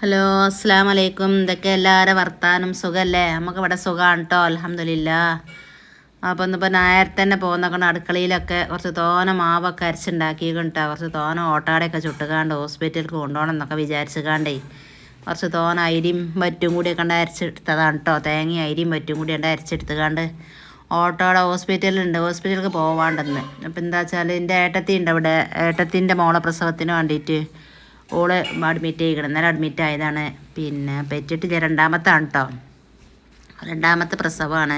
Hello അസ്സലാമു അലൈക്കും. ഇതൊക്കെ എല്ലാവരും വർത്താനം സുഖമല്ലേ? നമുക്ക് ഇവിടെ സുഖമാണ് കേട്ടോ, അൽഹംദുലില്ലാ. അപ്പോൾ ഇന്നിപ്പോൾ നേരത്തെ തന്നെ പോകുന്നേക്കണം. അടുക്കളയിലൊക്കെ കുറച്ച് തോനെ മാവൊക്കെ അരച്ചുണ്ടാക്കിയിട്ടോ, കുറച്ച് തോനെ ഓട്ടാടയൊക്കെ ചുട്ടുകാണ്ട് ഹോസ്പിറ്റലിലേക്ക് കൊണ്ടുപോകണം എന്നൊക്കെ വിചാരിച്ചുകാണ്ടേ കുറച്ച് തോനെ അരിയും വറ്റും കൂടിയൊക്കെ ഉണ്ട് അരച്ചെടുത്തതാണ് കേട്ടോ. തേങ്ങയും അരിയും വറ്റും കൂടി ഉണ്ട് അരച്ചെടുത്തുകാണ്ട് ഓട്ടോടെ ഹോസ്പിറ്റലിലേക്ക് പോവാണ്ടെന്ന്. അപ്പോൾ എന്താ വെച്ചാൽ എൻ്റെ ഏട്ടത്തി ഉണ്ട് അവിടെ. ഏട്ടത്തിൻ്റെ മോളെ പ്രസവത്തിന് വേണ്ടിയിട്ട് ഓള് അഡ്മിറ്റ് ചെയ്യണം. ഇന്നലെ അഡ്മിറ്റ് ആയതാണ്. പിന്നെ പെറ്റിട്ടില്ല, രണ്ടാമത്താണ് കേട്ടോ. രണ്ടാമത്തെ പ്രസവമാണ്.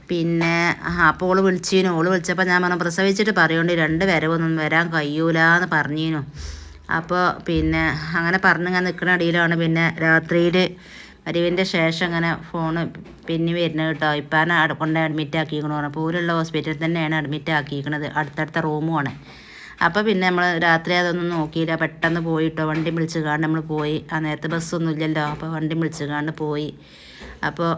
പിന്നെ അപ്പോൾ ഓള് വിളിച്ചപ്പോൾ ഞാൻ പറഞ്ഞു പ്രസവിച്ചിട്ട് പറയുകൊണ്ട് 2 വരവൊന്നും വരാൻ കഴിയൂലെന്ന് പറഞ്ഞിരുന്നു. അപ്പോൾ പിന്നെ അങ്ങനെ പറഞ്ഞിങ്ങനെ നിൽക്കുന്ന ഇടയിലാണ് പിന്നെ രാത്രിയിൽ വരവിൻ്റെ ശേഷം അങ്ങനെ ഫോണ് പിന്നെ വരുന്നത് കേട്ടോ. ഇപ്പാനെ കൊണ്ട് അഡ്മിറ്റ് ആക്കിയിരിക്കണു പറഞ്ഞു. പൂരുള്ള ഹോസ്പിറ്റലിൽ തന്നെയാണ് അഡ്മിറ്റ് ആക്കിയിരിക്കുന്നത്. അടുത്തടുത്ത റൂമുമാണ്. അപ്പോൾ പിന്നെ നമ്മൾ രാത്രി അതൊന്നും നോക്കിയില്ല, പെട്ടെന്ന് പോയിട്ടോ. വണ്ടി വിളിച്ച് കാണ്ട് നമ്മൾ പോയി. ആ നേരത്തെ ബസ്സൊന്നും ഇല്ലല്ലോ, അപ്പോൾ വണ്ടി വിളിച്ച് കാണ്ട് പോയി. അപ്പോൾ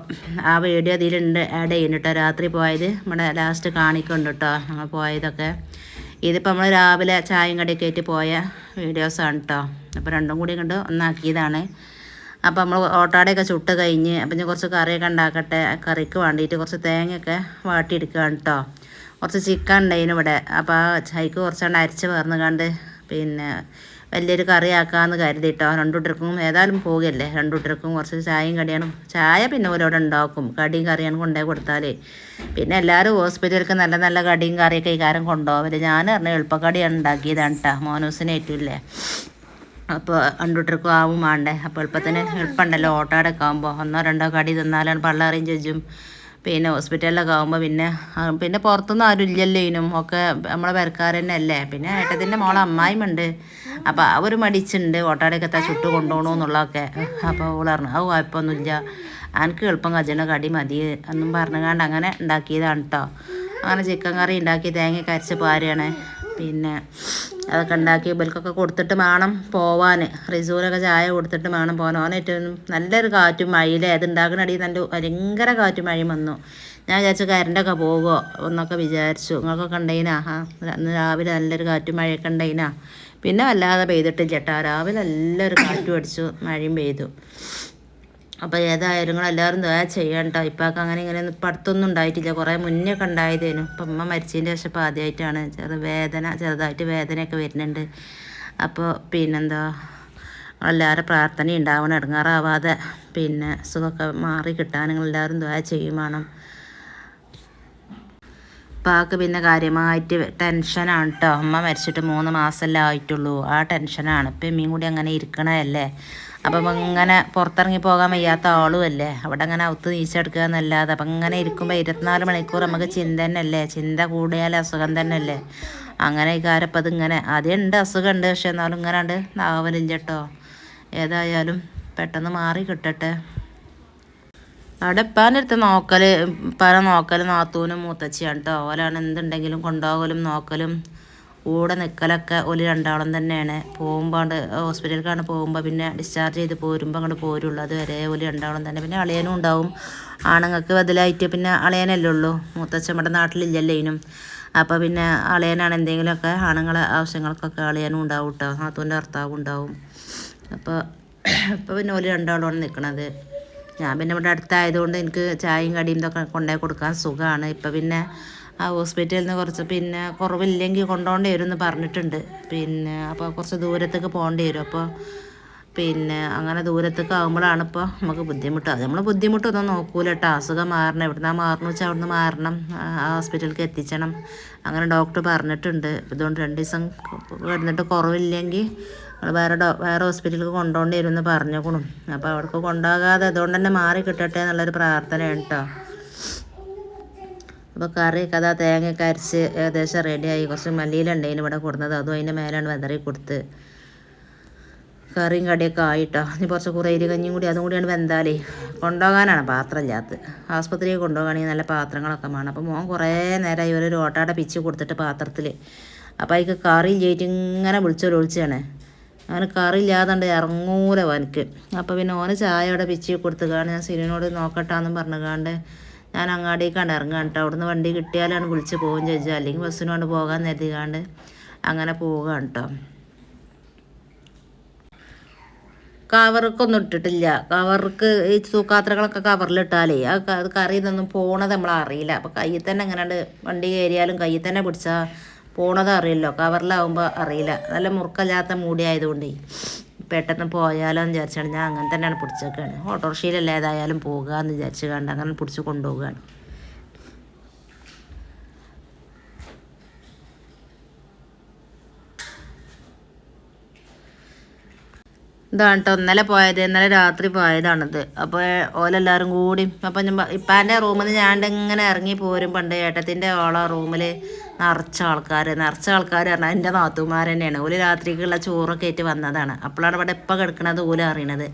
ആ വീഡിയോ അതിലുണ്ട്, ആഡ് ചെയ്യുന്നുണ്ട്. രാത്രി പോയത് നമ്മുടെ ലാസ്റ്റ് കാണിക്കുന്നുണ്ട് കേട്ടോ, ഞങ്ങൾ പോയതൊക്കെ. ഇതിപ്പോൾ നമ്മൾ രാവിലെ ചായയും കടിയൊക്കെ ആയിട്ട് പോയ വീഡിയോസാണ് കേട്ടോ. അപ്പോൾ രണ്ടും കൂടി കണ്ട് ഒന്നാക്കിയതാണ്. അപ്പോൾ നമ്മൾ ഓട്ടാടയൊക്കെ ചുട്ട് കഴിഞ്ഞ് അപ്പം ഞാൻ കുറച്ച് കറിയൊക്കെ ഉണ്ടാക്കട്ടെ. കറിക്ക് വേണ്ടിയിട്ട് കുറച്ച് തേങ്ങയൊക്കെ വാട്ടിയെടുക്കുകയാണ് കേട്ടോ. കുറച്ച് ചിക്കൻ ഉണ്ടായിരുന്നു ഇവിടെ. അപ്പോൾ ആ ചായക്ക് കുറച്ചുകൊണ്ട് അരച്ച് പറഞ്ഞ് കണ്ട് പിന്നെ വലിയൊരു കറി ആക്കാമെന്ന് കരുതിയിട്ടോ. 2 കൂട്ടർക്കും ഏതായാലും പോകുകയല്ലേ, 2 കൂട്ടർക്കും കുറച്ച് ചായയും കടിയാണ്. ചായ പിന്നെ ഓരോടെ ഉണ്ടാക്കും, കടിയും കറിയാണ് കൊണ്ടുപോയി കൊടുത്താൽ. പിന്നെ എല്ലാവരും ഹോസ്പിറ്റലിലേക്ക് നല്ല നല്ല കടിയും കറിയൊക്കെ ഈ കാരം കൊണ്ടുപോകല്. ഞാൻ പറഞ്ഞ എളുപ്പക്കടിയാണ് ഉണ്ടാക്കിയതാണ് കേട്ടോ, മോനൂസിന് ഏറ്റുമില്ലേ. അപ്പോൾ 2 കൂട്ടർക്കും ആവും വേണ്ടേ. അപ്പോൾ എളുപ്പമുണ്ടല്ലോ ഓട്ടാടൊക്കെ ആകുമ്പോൾ 1 2 കടി തിന്നാലാണ് പള്ളറിയും ചെജ്ജും. പിന്നെ ഹോസ്പിറ്റലിലൊക്കെ ആകുമ്പോൾ പിന്നെ പുറത്തൊന്നും ആരും ഇല്ലല്ലോ, ഇതിനും ഒക്കെ നമ്മളെ പെരക്കാർ തന്നെ അല്ലേ. പിന്നെ ഏട്ടത്തിൻ്റെ മോളെ അമ്മായിമുണ്ട്. അപ്പോൾ ആ ഒരു മടിച്ചുണ്ട് ഓട്ടാടയൊക്കെ എത്താൻ ചുട്ട് കൊണ്ടുപോകണമെന്നുള്ളതൊക്കെ. അപ്പോൾ ഓൾ പറഞ്ഞു അത് കുഴപ്പമൊന്നുമില്ല, എനിക്ക് എളുപ്പം കജ്ജണ കടി മതി എന്നും പറഞ്ഞുകൊണ്ട് അങ്ങനെ ഉണ്ടാക്കിയതാണ് കേട്ടോ. അങ്ങനെ ചിക്കൻ കറി ഉണ്ടാക്കി തേങ്ങയൊക്കെ അരച്ച് പാരുകയാണ്. പിന്നെ അതൊക്കെ ഉണ്ടാക്കി ഇവൽക്കൊക്കെ കൊടുത്തിട്ട് വേണം പോവാൻ. റിസൂനൊക്കെ ചായ കൊടുത്തിട്ട് വേണം പോകാൻ. ഓനേറ്റവും നല്ലൊരു കാറ്റും മഴയിലെ അത് ഉണ്ടാക്കണടി നല്ല ഭയങ്കര കാറ്റും മഴയും വന്നു. ഞാൻ വിചാരിച്ചു കരണ്ടൊക്കെ പോകുമോ എന്നൊക്കെ വിചാരിച്ചു. നിങ്ങൾക്കൊക്കെ ഉണ്ടായിനാ? അന്ന് രാവിലെ നല്ലൊരു കാറ്റും മഴയൊക്കെ ഉണ്ടായിനാ. പിന്നെ വല്ലാതെ പെയ്തിട്ടില്ല കേട്ടോ. രാവിലെ നല്ലൊരു കാറ്റും അടിച്ചു, മഴയും പെയ്തു. അപ്പോൾ ഏതായാലും നിങ്ങളെല്ലാവരും ദയ ചെയ്യണം കേട്ടോ. ഇപ്പൊക്കെ അങ്ങനെ ഇങ്ങനെ ഇപ്പം അടുത്തൊന്നും ഉണ്ടായിട്ടില്ല, കുറേ മുന്നേ ഒക്കെ ഉണ്ടായതേനു. ഇപ്പം അമ്മ മരിച്ചതിൻ്റെ ശേഷം ഇപ്പോൾ ആദ്യമായിട്ടാണ് ചെറുതായിട്ട് വേദനയൊക്കെ വരുന്നുണ്ട്. അപ്പോൾ പിന്നെന്താ, എല്ലാവരും പ്രാർത്ഥന ഉണ്ടാവണം, ഇടങ്ങാറാവാതെ പിന്നെ സുഖമൊക്കെ മാറി കിട്ടാൻ നിങ്ങളെല്ലാവരും ദയ ചെയ്യും വേണം. ഉപ്പാക്ക് പിന്നെ കാര്യമായിട്ട് ടെൻഷനാണ് കേട്ടോ. അമ്മ മരിച്ചിട്ട് 3 മാസമല്ലേ ആയിട്ടുള്ളൂ. ആ ടെൻഷനാണ്. ഇപ്പം എമ്മയും കൂടി അങ്ങനെ ഇരിക്കണതല്ലേ. അപ്പം ഇങ്ങനെ പുറത്തിറങ്ങി പോകാൻ വയ്യാത്ത ആളുമല്ലേ. അവിടെ അങ്ങനെ ഒത്ത് നീച്ചെടുക്കുക എന്നല്ലാതെ. അപ്പം ഇങ്ങനെ ഇരിക്കുമ്പോൾ 24 മണിക്കൂർ നമുക്ക് ചിന്ത തന്നെയല്ലേ. ചിന്ത കൂടിയാൽ അസുഖം തന്നെയല്ലേ. അങ്ങനെ ഈ കാര്യം അപ്പം അതിങ്ങനെ ആദ്യം ഉണ്ട്, അസുഖമുണ്ട്. പക്ഷെ എന്നാലും ഇങ്ങനെ ഉണ്ട് ആവലില്ല കേട്ടോ. ഏതായാലും പെട്ടെന്ന് മാറി കിട്ടട്ടെ. അവിടെ ഇപ്പാൻ്റെ അടുത്ത് നോക്കൽ നാത്തൂനും മൂത്തച്ചിയാണ് കേട്ടോ. ഓലാണ് എന്തുണ്ടെങ്കിലും കൊണ്ടുപോകലും നോക്കലും കൂടെ നിൽക്കലൊക്കെ ഓല് രണ്ടാളും തന്നെയാണ്. പോകുമ്പോൾ ഹോസ്പിറ്റലിലേക്കാണ് പോകുമ്പോൾ പിന്നെ ഡിസ്ചാർജ് ചെയ്ത് പോരുമ്പോൾ അങ്ങോട്ട് പോരുള്ളൂ. അതുവരെ ഓല് രണ്ടാളും തന്നെ. പിന്നെ അളിയനും ഉണ്ടാവും. ആണുങ്ങൾക്ക് ബദലായിട്ട് പിന്നെ അളിയനല്ലേ ഉള്ളൂ. മൂത്തച്ഛൻ ഇവിടെ നാട്ടിലില്ലല്ലോ ഇതിനും. അപ്പോൾ പിന്നെ അളിയനാണ് എന്തെങ്കിലുമൊക്കെ ആണുങ്ങളെ ആവശ്യങ്ങൾക്കൊക്കെ അളിയനും ഉണ്ടാവും കേട്ടോ. നാത്തൂൻ്റെ ഭർത്താവും ഉണ്ടാവും. അപ്പോൾ പിന്നെ ഓല് രണ്ടാളുമാണ് നിൽക്കണത്. ഞാൻ പിന്നെ ഇവിടെ അടുത്തായതുകൊണ്ട് എനിക്ക് ചായയും കടിയും ഇതൊക്കെ കൊണ്ടുപോയി കൊടുക്കാൻ സുഖമാണ്. ഇപ്പം പിന്നെ ആ ഹോസ്പിറ്റലിൽ നിന്ന് കുറച്ച് പിന്നെ കുറവില്ലെങ്കിൽ കൊണ്ടുപോകേണ്ടി വരും എന്ന് പറഞ്ഞിട്ടുണ്ട്. പിന്നെ അപ്പോൾ കുറച്ച് ദൂരത്തേക്ക് പോകേണ്ടി വരും. അപ്പോൾ പിന്നെ അങ്ങനെ ദൂരത്തേക്ക് ആകുമ്പോഴാണ് ഇപ്പോൾ നമുക്ക് ബുദ്ധിമുട്ട്. അത് നമ്മൾ ബുദ്ധിമുട്ടൊന്നും നോക്കൂല കേട്ടോ. അസുഖം മാറണം, എവിടുന്നാ മാറണം വെച്ചാൽ അവിടുന്ന് മാറണം, ആ ഹോസ്പിറ്റലിലേക്ക് എത്തിച്ചണം അങ്ങനെ ഡോക്ടർ പറഞ്ഞിട്ടുണ്ട്. ഇതുകൊണ്ട് 2 ദിവസം കിടന്നിട്ട് കുറവില്ലെങ്കിൽ വേറെ ഹോസ്പിറ്റലിലേക്ക് കൊണ്ടുപോകേണ്ടി വരും എന്ന് പറഞ്ഞേക്കണം. അപ്പോൾ അവിടേക്ക് കൊണ്ടുപോകാതെ അതുകൊണ്ട് തന്നെ മാറി കിട്ടട്ടെ എന്നുള്ളൊരു പ്രാർത്ഥനയാണ് കേട്ടോ. അപ്പോൾ കറിയൊക്കെ അതാ തേങ്ങയൊക്കെ അരച്ച് ഏകദേശം റെഡിയായി. കുറച്ച് മല്ലിയിലുണ്ടായിരുന്നു ഇവിടെ കൊടുക്കുന്നത്, അതും അതിൻ്റെ മേലാണ് വെതറി കൊടുത്ത്. കറിയും കടിയൊക്കെ ആയിട്ടോ. ഇനി കുറച്ച് കുറേരി കഞ്ഞിയും കൂടി അതും കൂടിയാണ് വെന്താലേ. കൊണ്ടുപോകാനാണ് പാത്രം ഇല്ലാത്തത്. ആസ്പത്രിയിൽ കൊണ്ടുപോകുകയാണെങ്കിൽ നല്ല പാത്രങ്ങളൊക്കെ വേണം. അപ്പോൾ മോൻ കുറേ നേരമായി ഒരു ഓട്ടാടെ പിച്ച് കൊടുത്തിട്ട് പാത്രത്തിൽ. അപ്പോൾ അതിക്ക് കറി ഇല്ലായിട്ട് ഇങ്ങനെ വിളിച്ചാണ്. അങ്ങനെ കറി ഇല്ലാതെ ഇറങ്ങൂല എനിക്ക്. അപ്പോൾ പിന്നെ ഓന് ചായ അവിടെ പിച്ച് കൊടുത്തുകാണ്ട് ഞാൻ സിനിനോട് നോക്കട്ടാന്നും പറഞ്ഞുകാണ്ട് ഞാൻ അങ്ങാടിക്കാണ്ട് ഇറങ്ങാൻ കേട്ടോ. അവിടുന്ന് വണ്ടി കിട്ടിയാലാണ് വിളിച്ച് പോകും ചോദിച്ചാൽ, അല്ലെങ്കിൽ ബസ്സിനോട് പോകാൻ കരുതിക്കാണ്ട് അങ്ങനെ പോവുകയാണ് കേട്ടോ. കവർക്കൊന്നും ഇട്ടിട്ടില്ല. കവർക്ക് ഈ തൂക്കാത്രകളൊക്കെ കവറിലിട്ടാലേ അത് കറി ഇതൊന്നും പോണത് നമ്മളറിയില്ല. അപ്പോൾ കയ്യിൽ തന്നെ എങ്ങനെയുണ്ട് വണ്ടി കയറിയാലും കയ്യിൽ തന്നെ പിടിച്ചാൽ പോണത് അറിയില്ലോ. കവറിലാവുമ്പോൾ അറിയില്ല. നല്ല മുറുക്കല്ലാത്ത മൂടി ആയതുകൊണ്ടേ പെട്ടെന്ന് പോയാലോ എന്ന് വിചാരിച്ചാണ് ഞാൻ അങ്ങനെ തന്നെയാണ് പിടിച്ചേക്കാണ്. ഓട്ടോറിക്ഷയിലല്ല ഏതായാലും പോകുക എന്ന് വിചാരിച്ച് കണ്ട് അങ്ങനെ പിടിച്ച് കൊണ്ടുപോവുകയാണ്. ഇതാണ് കേട്ടോ ഇന്നലെ രാത്രി പോയതാണിത്. അപ്പോൾ ഓലെല്ലാവരും കൂടി അപ്പം ഇപ്പാൻ്റെ റൂമിൽ നിന്ന് ഞാൻ ഇങ്ങനെ ഇറങ്ങി പോരും. പണ്ട് ഏട്ടത്തിൻ്റെ റൂമിൽ നിറച്ച ആൾക്കാർ പറഞ്ഞാൽ എൻ്റെ നാത്തുമാർ തന്നെയാണ്. ഓല് രാത്രിക്കുള്ള ചോറൊക്കെ ആയിട്ട് വന്നതാണ്. അപ്പോഴാണ് ഇവിടെ ഇപ്പം കിടക്കണത് ഓല് അറിയണത്.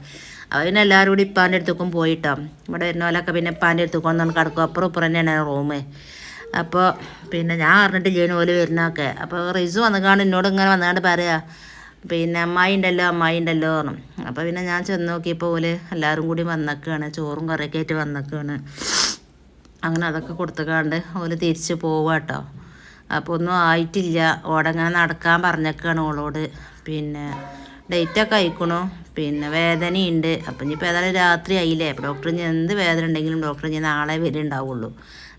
അപ്പോൾ പിന്നെ എല്ലാവരും കൂടി ഇപ്പാൻ്റെ അടുത്തേക്കും പോയിട്ടോ. ഇവിടെ വരുന്നോലൊക്കെ പിന്നെ ഇപ്പാൻ്റെ അടുത്തേക്കും ഒന്നും കിടക്കും. അപ്പുറം തന്നെയാണ് റൂം. അപ്പോൾ പിന്നെ ഞാൻ അറിഞ്ഞിട്ടില്ല ഓല് വരുന്നതൊക്കെ. അപ്പോൾ റിസു വന്നുകാണ്ട് എന്നോട് ഇങ്ങനെ വന്നുകൊണ്ട് പറയാ പിന്നെ അമ്മായി ഉണ്ടല്ലോ പറഞ്ഞു. അപ്പോൾ പിന്നെ ഞാൻ ചെന്ന് നോക്കിയപ്പോൾ ഓല് എല്ലാവരും കൂടി വന്നേക്കാണ്. ചോറും കറിയൊക്കെ ആയിട്ട് വന്നേക്കാണ്. അങ്ങനെ അതൊക്കെ കൊടുത്തുകാണ്ട് ഓല് തിരിച്ച് പോവുക കേട്ടോ. അപ്പോൾ ഒന്നും ആയിട്ടില്ല. ഓടങ്ങനെ നടക്കാൻ പറഞ്ഞേക്കാണ് ഓളോട്. പിന്നെ ഡേറ്റൊക്കെ അയക്കണു. പിന്നെ വേദനയുണ്ട്. അപ്പം ഇനിയിപ്പോൾ ഏതായാലും രാത്രി ആയില്ലേ. ഡോക്ടർ ഇനി എന്ത് വേദന ഉണ്ടെങ്കിലും ഡോക്ടർ ഇനി നാളെ വരുന്നുണ്ടാവുള്ളൂ.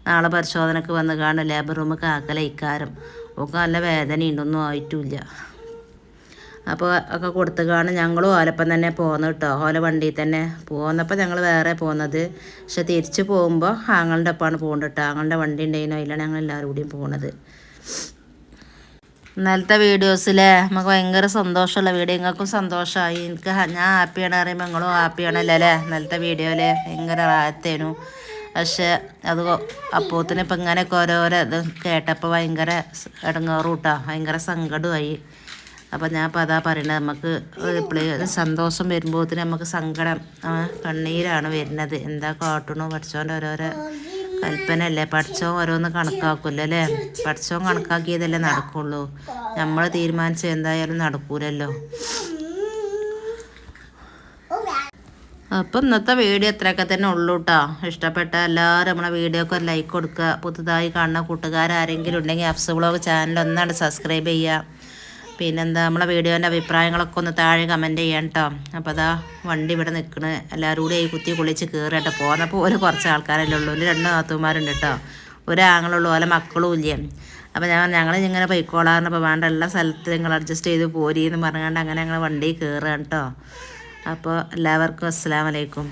നാളെ പരിശോധനക്ക് വന്ന് കാണും. ലേബർ റൂമ് കാക്കലയിക്കാരം. ഒക്കെ നല്ല വേദനയുണ്ട്. ഒന്നും ആയിട്ടുമില്ല. അപ്പോൾ ഒക്കെ കൊടുത്തു കാണും. ഞങ്ങളും ഓലപ്പം തന്നെ പോന്നു കേട്ടോ. ഓല വണ്ടിയിൽ തന്നെ പോന്നപ്പോൾ ഞങ്ങൾ വേറെ പോകുന്നത്. പക്ഷെ തിരിച്ച് പോകുമ്പോൾ ആങ്ങളുടെ ഒപ്പമാണ് പോകുന്നത് കേട്ടോ. ആങ്ങളുടെ വണ്ടി ഉണ്ടായിരുന്നു. അതിലാണ് ഞങ്ങൾ എല്ലാവരും കൂടിയും പോകുന്നത്. ഇന്നലത്തെ വീഡിയോസിൽ നമുക്ക് ഭയങ്കര സന്തോഷമുള്ള വീഡിയോ. നിങ്ങൾക്കും സന്തോഷമായി. ഞാൻ ഹാപ്പിയാണ് പറയുമ്പോൾ നിങ്ങളും ഹാപ്പിയാണല്ലോ അല്ലേ. ഇന്നലത്തെ വീഡിയോയിൽ ഭയങ്കര റാഹത്തേനു. പക്ഷെ അത് അപ്പോത്തിന് ഇപ്പം ഇങ്ങനെയൊക്കെ ഓരോരോ ഇത് കേട്ടപ്പോൾ ഭയങ്കര ഇടങ്ങേറും കേട്ടോ. ഭയങ്കര സങ്കടമായി. അപ്പം ഞാൻ അപ്പോൾ അതാ പറയുന്നത്, നമുക്ക് ഒരു സന്തോഷം വരുമ്പോഴത്തേന് നമുക്ക് സങ്കടം കണ്ണീരാണ് വരുന്നത്. എന്താ കാട്ടണോ പഠിച്ചോൻ്റെ ഓരോരോ കൽപ്പന അല്ലേ. പഠിച്ചോ ഓരോന്ന് കണക്കാക്കുമല്ലോ അല്ലേ. പഠിച്ചോ കണക്കാക്കിയതല്ലേ നടക്കുള്ളൂ. നമ്മൾ തീരുമാനിച്ച എന്തായാലും നടക്കൂലല്ലോ. അപ്പം ഇന്നത്തെ വീഡിയോ ഇത്രയൊക്കെ തന്നെ ഉള്ളൂ കേട്ടോ. ഇഷ്ടപ്പെട്ട എല്ലാവരും നമ്മളെ വീഡിയോക്ക് ഒരു ലൈക്ക് കൊടുക്കുക. പുതുതായി കാണുന്ന കൂട്ടുകാരാരെങ്കിലും ഉണ്ടെങ്കിൽ അഫ്സ് വ്ളോഗ് ചാനൽ ഒന്നാണ് സബ്സ്ക്രൈബ് ചെയ്യുക. പിന്നെന്താ നമ്മളെ വീഡിയോൻ്റെ അഭിപ്രായങ്ങളൊക്കെ ഒന്ന് താഴെ കമൻറ്റ് ചെയ്യാം കേട്ടോ. അപ്പോൾ അതാ വണ്ടി ഇവിടെ നിൽക്കണ്. എല്ലാവരും കൂടി കുത്തി കുളിച്ച് കയറട്ടെ. പോന്നപ്പോൾ ഒരു കുറച്ച് ആൾക്കാരല്ലേ ഉള്ളൂ. ഒരു 2 നാത്തൂന്മാരുണ്ട് കേട്ടോ. ഒരാങ്ങളുള്ളൂ. ഓലെ മക്കളും ഇല്ല. അപ്പോൾ ഞങ്ങളിങ്ങനെ പൊയ്ക്കോളാറുണ്ട്. അപ്പോൾ വേണ്ട എല്ലാ സ്ഥലത്തും നിങ്ങൾ അഡ്ജസ്റ്റ് ചെയ്ത് പോരീന്ന് പറഞ്ഞുകൊണ്ട് അങ്ങനെ ഞങ്ങൾ വണ്ടി കയറുകയാണ് കേട്ടോ. അപ്പോൾ എല്ലാവർക്കും അസ്സലാമു അലൈക്കും.